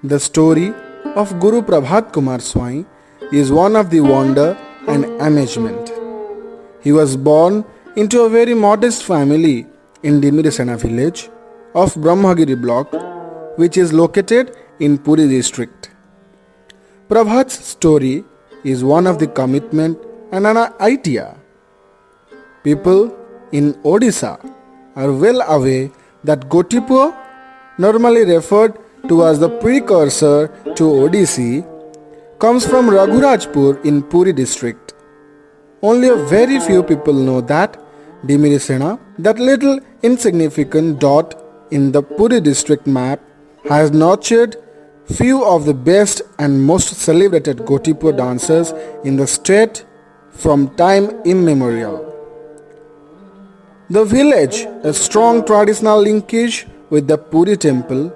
The story of Guru Prabhat Kumar Swami is one of the wonder and amazement. He was born into a very modest family in Dimirisena village of Brahmagiri block, which is located in Puri district. Prabhat's story is one of the commitment and an idea. People in Odisha are well aware that Gotipur, normally referred to as the precursor to Odissi, comes from Raghurajpur in Puri district. Only a very few people know that Dimirisena, that little insignificant dot in the Puri district map, has nurtured few of the best and most celebrated Gotipur dancers in the state from time immemorial. The village has strong traditional linkage with the Puri temple,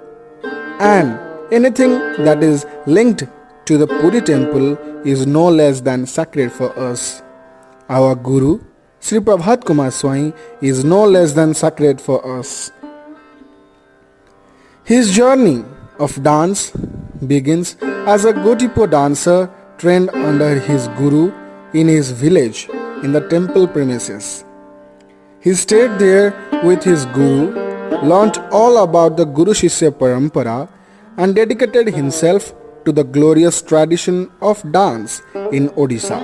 and anything that is linked to the Puri temple is no less than sacred for us. Our Guru, Sri Prabhat Kumar Swami, is no less than sacred for us. His journey of dance begins as a Gotipur dancer trained under his Guru in his village in the temple premises. He stayed there with his Guru, learnt all about the Guru Shishya Parampara, and dedicated himself to the glorious tradition of dance in Odisha.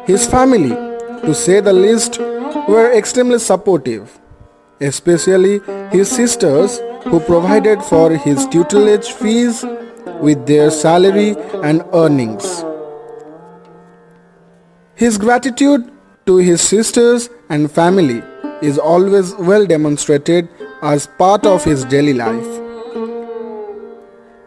His family, to say the least, were extremely supportive, especially his sisters, who provided for his tutelage fees with their salary and earnings. His gratitude to his sisters and family is always well demonstrated as part of his daily life.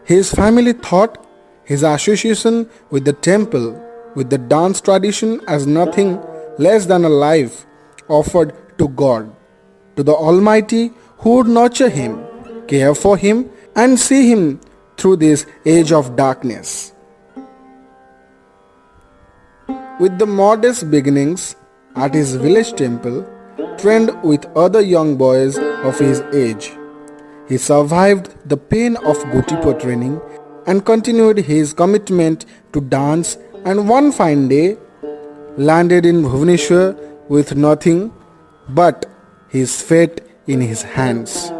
His family thought his association with the temple, with the dance tradition, as nothing less than a life offered to God, to the Almighty, who would nurture him, care for him, and see him through this age of darkness. With the modest beginnings at his village temple, trained with other young boys of his age, he survived the pain of Gotipur training and continued his commitment to dance, and one fine day landed in Bhubaneswar with nothing but his fate in his hands.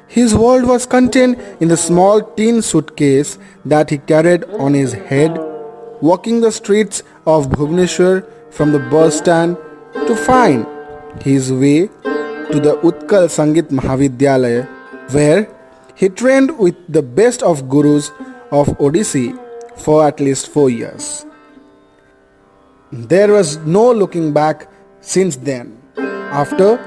His world was contained in the small tin suitcase that he carried on his head, walking the streets of Bhubaneswar from the bus stand to find his way to the Utkal Sangit Mahavidyalaya, where he trained with the best of gurus of Odissi for at least 4 years. There was no looking back since then. After,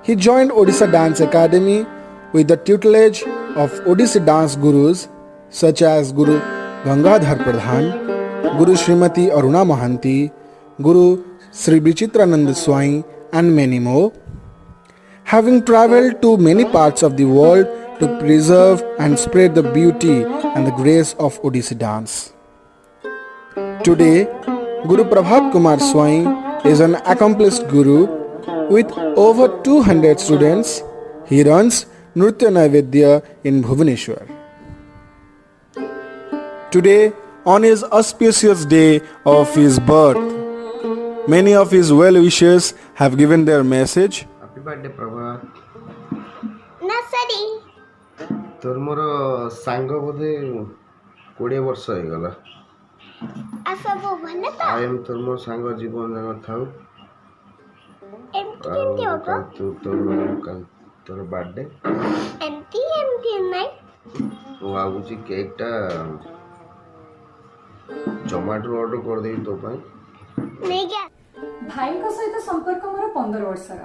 he joined Odisha Dance Academy with the tutelage of Odissi dance gurus such as Guru Gangadhar Pradhan, Guru Srimati Aruna Mohanty, Guru Sri Vichitranand Swami, and many more. Having travelled to many parts of the world to preserve and spread the beauty and the grace of Odissi dance. Today, Guru Prabhat Kumar Swami is an accomplished guru with over 200 students. He runs Nritya Naivedya in Bhubaneswar. Today, on his auspicious day of his birth, many of his well-wishers have given their message. Happy birthday, Prabhat. Nasari. ତୋର ମୋର ସାଙ୍ଗ ବୋଧେ 20 ବର୍ଷ ହେଇଗଲା। ସବୁ ଭଲ ତ? ଆଉ ଏମିତି ତୋର ମୋର ସାଙ୍ଗ ଜୀବନ ଯାକ ଥାଉ। ଏମିତି କେମିତି ହବ? ତୋର ବାର୍ଥଡେ ଏମିତି ନାଇଁ। ମୁଁ ଭାବୁଛି କେକ୍ଟା ଜୋମାଟୋରୁ ଅର୍ଡର କରିଦେବି ତୋ ପାଇଁ। ନେଇକି ଭାଇଙ୍କ ସହିତ ସମ୍ପର୍କ ମୋର 15 ବର୍ଷର।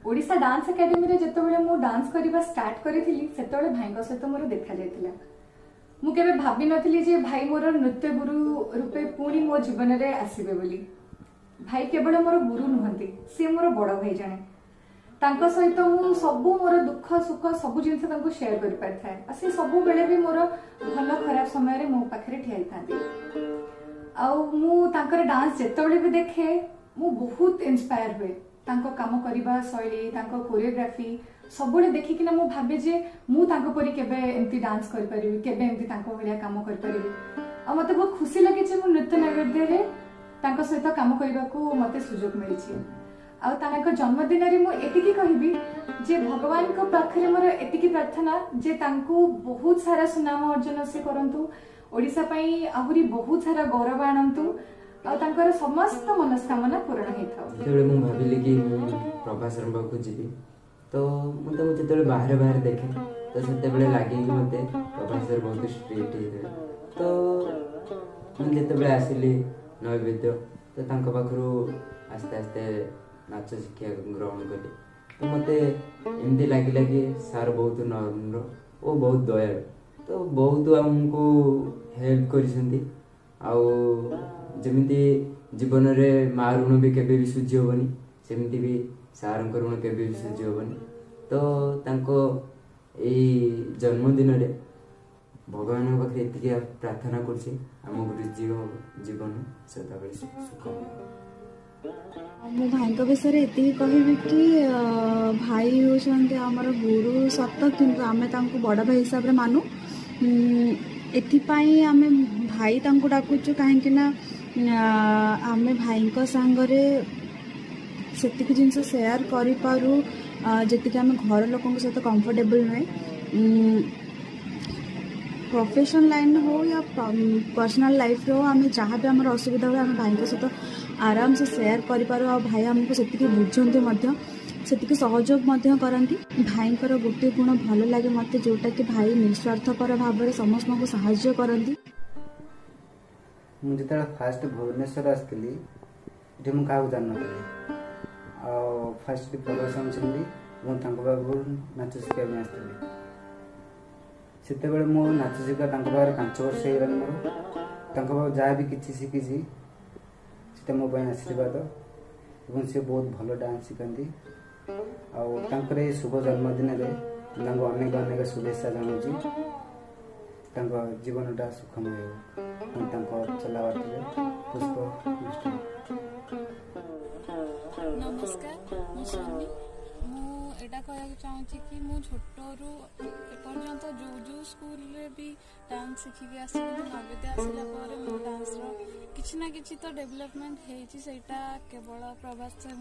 ଓଡ଼ିଶା ଡାନ୍ସ ଏକାଡେମୀରେ ଯେତେବେଳେ ମୁଁ ଡାନ୍ସ କରିବା ଷ୍ଟାର୍ଟ କରିଥିଲି ସେତେବେଳେ ଭାଇଙ୍କ ସହିତ ମୋର ଦେଖାଯାଇଥିଲା। ମୁଁ କେବେ ଭାବିନଥିଲି ଯେ ଭାଇ ମୋର ନୃତ୍ୟ ଗୁରୁ ରୂପେ ପୁଣି ମୋ ଜୀବନରେ ଆସିବେ ବୋଲି। ଭାଇ କେବଳ ମୋର ଗୁରୁ ନୁହନ୍ତି, ସେ ମୋର ବଡ଼ ଭାଇ ଜଣେ। ତାଙ୍କ ସହିତ ମୁଁ ସବୁ ମୋର ଦୁଃଖ ସୁଖ ସବୁ ଜିନିଷ ତାଙ୍କୁ ସେୟାର କରିପାରିଥାଏ। ଆଉ ସେ ସବୁବେଳେ ବି ମୋର ଭଲ ଖରାପ ସମୟରେ ମୋ ପାଖରେ ଠିଆ ହେଇଥାନ୍ତି। ଆଉ ମୁଁ ତାଙ୍କର ଡାନ୍ସ ଯେତେବେଳେ ବି ଦେଖେ ମୁଁ ବହୁତ ଇନ୍ସପାୟାର ହୁଏ। ତାଙ୍କ କାମ କରିବା ଶୈଳୀ, ତାଙ୍କ କୋରିଓଗ୍ରାଫି सबुले देखिकिना मु भाबे जे मु तांको परी केबे एमती डांस कर परिबी केबे एमती तांको भलिया काम कर परिबी आ मते बहुत खुशी लगे जे मु नृत्य नृत्य रे तांको सहित काम करबा को मते सुजोग मिलिछि आ तांको जन्मदिन रे मु एतिकी कहबी जे भगवान को पाखरे मोर एतिकी प्रार्थना जे तांको बहुत सारा सुनाम अर्जन से करंतु ओडिसा पई आहुरी बहुत सारा गौरव आणंतु आ तांकर समस्त मनस्कामना पूर्ण हेथाउ जेतेबेले मु भाबिली कि मु प्रभास सर पाखु जीवी तो मते मु जेतेबेले बाहर बाहर देखे तो सेतेबेले लागे कि मते प्रभास सर बहुत स्ट्रिक्ट हे तो मु जेतेबेले आसिली नैवेद्य तो तांको पाखरु आस्ते आस्ते नाच शिक्षा ग्रहण कली तो मते एमती लागिला कि सर बहुत नम्र ओ बहुत दयालु तो बहुत हमको हेल्प करिसेंती आउ जमिति जीवन में माँ ऋण भी केबे भी सुझी हेनी सेमती भी सार ऋण केबे भी सुझी हेनी तो तांको एई जन्मदिन रे भगवान पाखे एतिकी प्रार्थना करछि आम गुरु जीवन सदाबले सुख मो भाई विषय ये कहबी कि भाई होती आमर गुरु सत किंतु आमे तांको बड़ भाई हिसाब रे मानु एथिपाई आमे भाई तांको डाकुचु काहेकि ना आमे भाई सांगरे सेतिक जिनस शेयर करि पारू जेतिक आमे घर लोकन सहित कंफर्टेबल नुहे प्रोफेशनल लाइन हो या पर्सनल लाइफ रो आमे जहाँ भी आमर असुविधा हुए आमे भाई सहित आराम से शेयर करि पारू आ भाई हमको सेतिक बुझंती मध्य सेतिक सहयोग मध्य करंती भाईंकर गोटे गुण भल लगे मते जोटा कि भाई निस्वार्थपर भाव में समस्त को सहायता करंती मुझे फास्ट भुवनेश्वर आसती ये मुझे क्या जान नी फास्ट प्रदर्शन सुनली मुझे नाच शिखा आसती से मो नाच शिखा 5 वर्ष हो मोर जहाँ भी किसी शिखी से मो आशीर्वाद और सी बहुत भल डांस शिखाती आउे शुभ जन्मदिन में अनेक अनेक शुभेच्छा जनाऊँगी जीवनटा सुखमय हो चला बाटे पुष्प नमस्कार मु स्वामी मुझा कहना चाहूँगी कि मु छोटू एपर्यंत जो जो स्कूल रे भी डांस शिखिक आसला आसला मो डांस किसी ना किसी तो डेवलपमेंट होता केवल प्रभास सर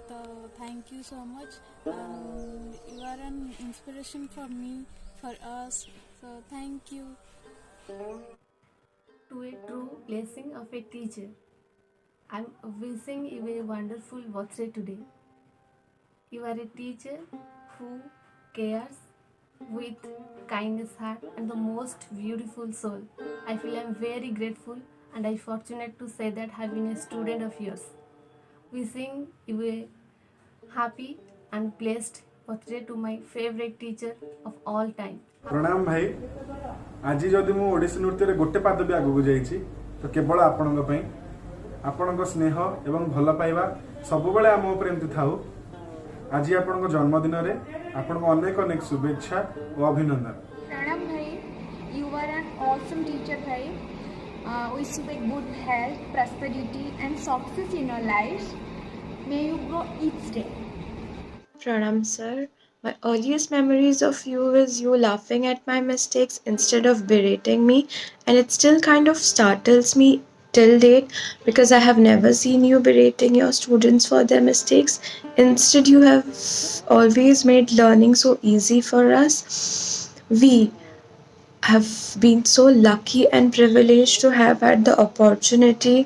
तो thank you so much you are an inspiration for me for us so thank you to a true blessing of a teacher. I'm wishing you a wonderful birthday today. You are a teacher who cares with kindness heart and the most beautiful soul. I feel I'm very grateful and I'm fortunate to say that having a student of yours. Wishing you a happy and blessed birthday to my favorite teacher of all time. प्रणाम भाई आज जदि मु ओडिसी नृत्य रे गोटे पाद भी आगु जाइछि तो केवल आपणक स्नेह एवं भल पाइबा सब बेले आम उपर एमती थाउ आज आपणक जन्मदिन रे आपणक अनेक अनेक शुभेच्छा और अभिनंदन प्रणाम भाई you are an awesome teacher भाई wish you good health prosperity and success in your life may you grow each day Pranam sir. My earliest memories of you is you laughing at my mistakes instead of berating me, and it still kind of startles me till date because I have never seen you berating your students for their mistakes. Instead, you have always made learning so easy for us. We have been so lucky and privileged to have had the opportunity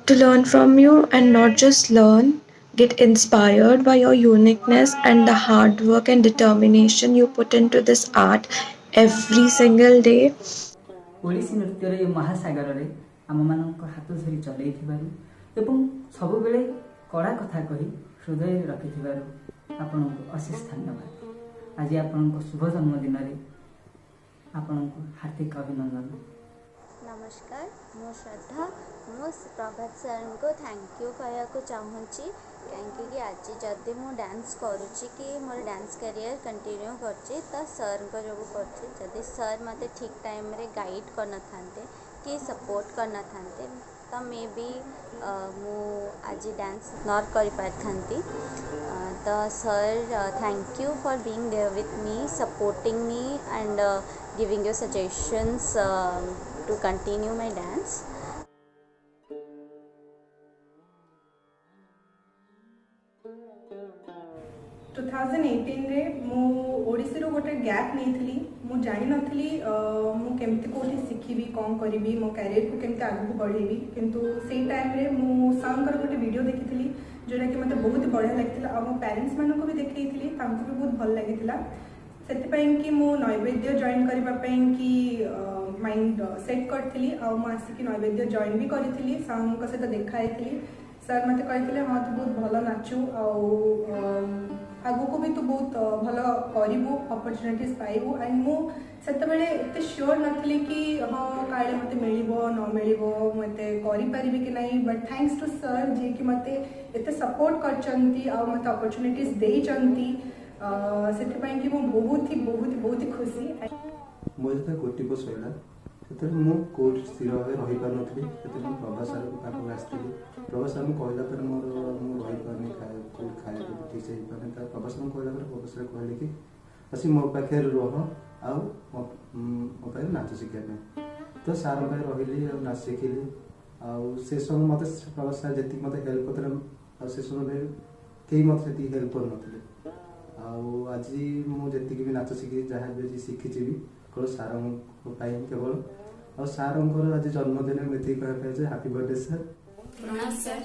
to learn from you, and not just learn, get inspired by your uniqueness and the hard work and determination you put into this art every single day. Odissi नृत्य रे महासागर रे आम मानक हाथ धरी चलै थिबारु एवं सब बेले कड़ा कथा कही हृदय रखि थिबारु आपनको अशेष धन्यवाद। आज आपनको शुभ जन्मदिन रे आपनको हार्दिक अभिनंदन। नमस्कार मो श्रद्धा मो प्रभात सर को थैंक यू कहया चाहूँगी कहीं आज जदि मु डांस करुच्ची कि मोर डांस करियर कंटिन्यू करची तो सर को जो करती सर मते ठीक टाइम रे गाइड करना थांते कि सपोर्ट करना थांते तो मे बी मु आज डांस नॉट कर पारथांती The sir, thank you for being there with me, supporting me, and giving your suggestions to continue my dance. 2018 रे मु ओडिसी रो गोटे गैप नहीं मु जानी नथली मु केमती कोठी सिखिबी कौन करिबी मो कैरियर को केमती आगु बढ़ेबी किंतु सेही टाइम रे मु सांकर गोटे वीडियो देखिथिली जोटा कि मते बहुत बढ़िया लागिथिला आ मो पेरेंट्स मानको भी देखैथिली तांको भी बहुत भल लागिथिला सेति पई कि मु नैवेद्य जॉइन करबा पई कि माइंड सेट करथिली आ मु आसी कि नैवेद्य जॉइन भी करथिली सांको सहित देखाइथिली सर मते कहथिले हाँ तू बहुत भल नाचू आ आगु को भी तू बहुत भल करू अपॉर्चुनिटीज पाइबू एंड मु सेतबेले एते श्योर नथली कि हाँ काले मते मिलिबो न मिलिबो मते करि परिबी कि नहीं बट थैंक्स टू सर जे कि मते एते सपोर्ट करचंती आ मते अपॉर्चुनिटीज देइचंती सेति पई कि मु बहुत ही खुशी मो जते गोटी को सैला सेते मु कोर्ट स्थिर होय रहि पार नथली सेते मु प्रभा सर पाखो आस्थिली प्रभा सर मु कहला पर मोर मु रहि पारनी खाए ठीक से पाने त प्रभा सर कहला पर प्रभा सर कहले कि असि मो पाखे रह आ मो पाखे नाच शिखा पे तो सार पाखे रहिली आ नाच शिखिली आ से समय मते प्रभा सर जति मते हेल्प करतले आ से समय केही मते सेति हेल्प कर नथले आ आज मु जति भी नाच शिखि जहा भी शिखिछि भी केवल सार केवल और सार आज जन्मदिन में कहे हैप्पी बर्थडे सर। प्रणाम सर,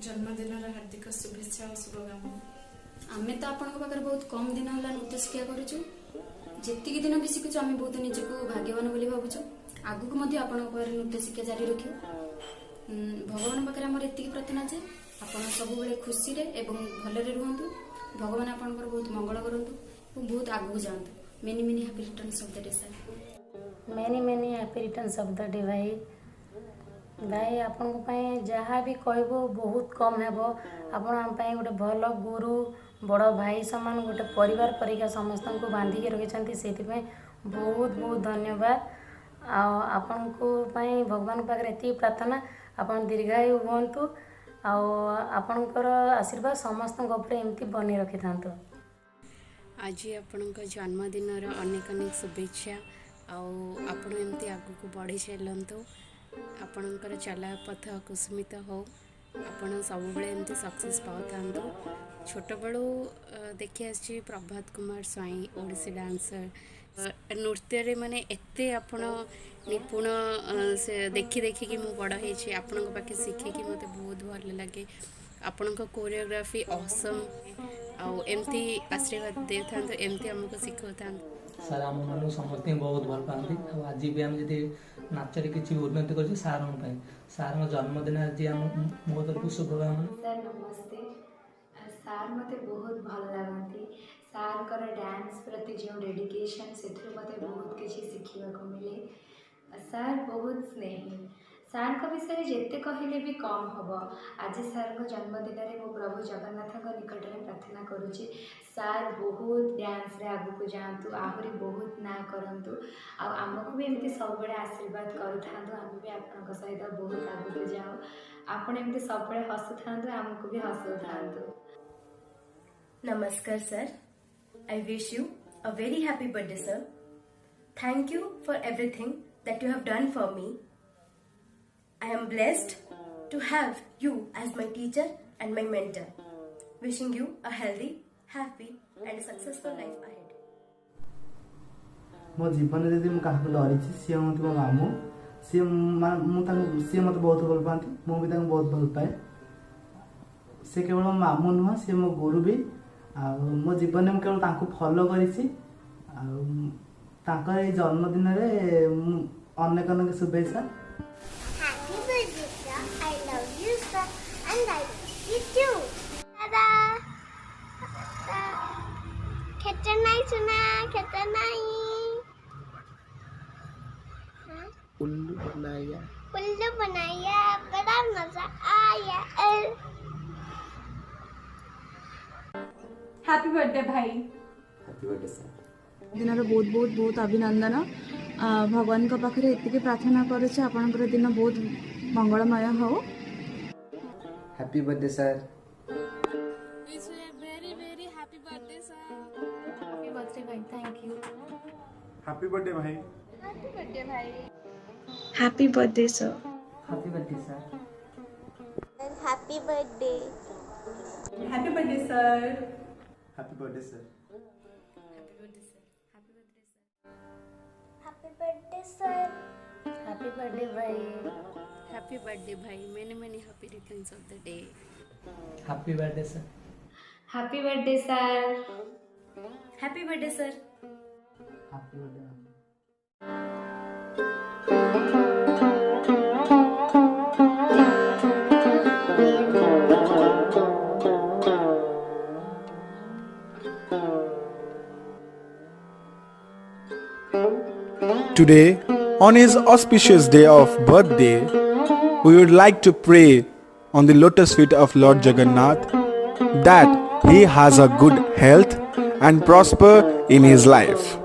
जन्मदिन हार्दिक शुभेच्छा और शुभकामना। आमे तो आपण पाखे बहुत कम दिन है नृत्य शिक्षा करूँ जी दिन भी शिखुँ आम बहुत निजक भाग्यवान बोली भावुँ आगू आपण नृत्य शिक्षा जारी रखू भगवान पाखे आम एति प्रार्थना जे आप सब खुशी भलरे रुहतु भगवान आपंकर बहुत मंगल करूँ बहुत आगू जातु many many happy returns of the day sir. Many happy returns of the day भाई भाई आपण जहाँ भी कहबो बहुत कम हेबो आपण आम गोटे भल गुरु बड़ भाई सामान गोटे परिवार परिका समस्त को बांधिकी रखिंट से बहुत बहुत धन्यवाद आपण को भगवान पाखे एति प्रार्थना आपण दीर्घायु हुंतु आपणकर आशीर्वाद समस्त एमती बनी रखि था। आज आपण जन्मदिन अनेक अनेक शुभेच्छा आपण एमती आगू को बढ़ी चलतु आपणकर चला पथ कुसुमित हो आपण सब बेले एमती सक्सेस पाऊ था। छोट बड़ू देखी आसी प्रभात कुमार स्वाई ओडिसी डांसर नृत्य रे माने एते आपण निपुण से देखी देखी कि मु बड़ होइछि आपण पाखे शिखी कि मते बहुत भल लगे आपण कोरियोग्राफी ऑसम आउ एमती आशीर्वाद दे था एमती हमको सिखो था। सर आम मान समस्त बहुत भल पाती आज भी आम जी नाच किसी उन्नति कर सार जन्मदिन आज मो तरफ शुभकामना। सर नमस्ते सार मते बहुत भल लगती सार कर डांस प्रति जो डेडिकेशन से मते बहुत किसी शिखा को मिले सार बहुत स्नेही सार का विषय जिते कहले भी कम हम आज सार को जन्मदिन में मो प्रभु जगन्नाथ निकट में प्रार्थना करुच्ची सार बहुत डांस रे आगू को जातु आहरी बहुत ना करंतु आमको भी एमती सब बड़े आशीर्वाद करूँ आम भी आप सहित बहुत आगू को जाऊँ आपण एमती सब बड़े हसु था आमको भी हसु था। Namaskar sir, I wish you a very happy birthday sir. Thank you for everything that you have done for me. I am blessed to have you as my teacher and my mentor. Wishing you a healthy, happy and successful life ahead. मो जीवन में जब मुझे डरी सी हूँ मो मामू सी मत बहुत भल पाती मुझे बहुत भल पाए से केवल मो मामू नुह सी मो गुरु भी मो जीवन में केवल फॉलो करी जन्मदिन अनेक अनेक शुभेच्छा। उल्लू बनाया बड़ा मजा आया। हैप्पी बर्थडे भाई। Happy birthday sir. दिन बहुत बहुत बहुत अभिनंदन भगवान पाखे एति प्रार्थना करुचे आपनकर दिन बहुत मंगलमय हो। Happy birthday sir. Wish you a very thank you. Happy birthday भाई। हैप्पी बर्थडे भाई। Happy birthday, sir. Happy birthday sir. Happy birthday. Happy birthday sir. Happy birthday sir. Happy birthday sir. Happy birthday भाई। Happy birthday भाई, many happy returns of the day. Happy birthday sir. Happy birthday, sir. Happy birthday sir. Happy birthday. Today, on his auspicious day of birthday, we would like to pray on the lotus feet of Lord Jagannath that he has a good health and prosper in his life.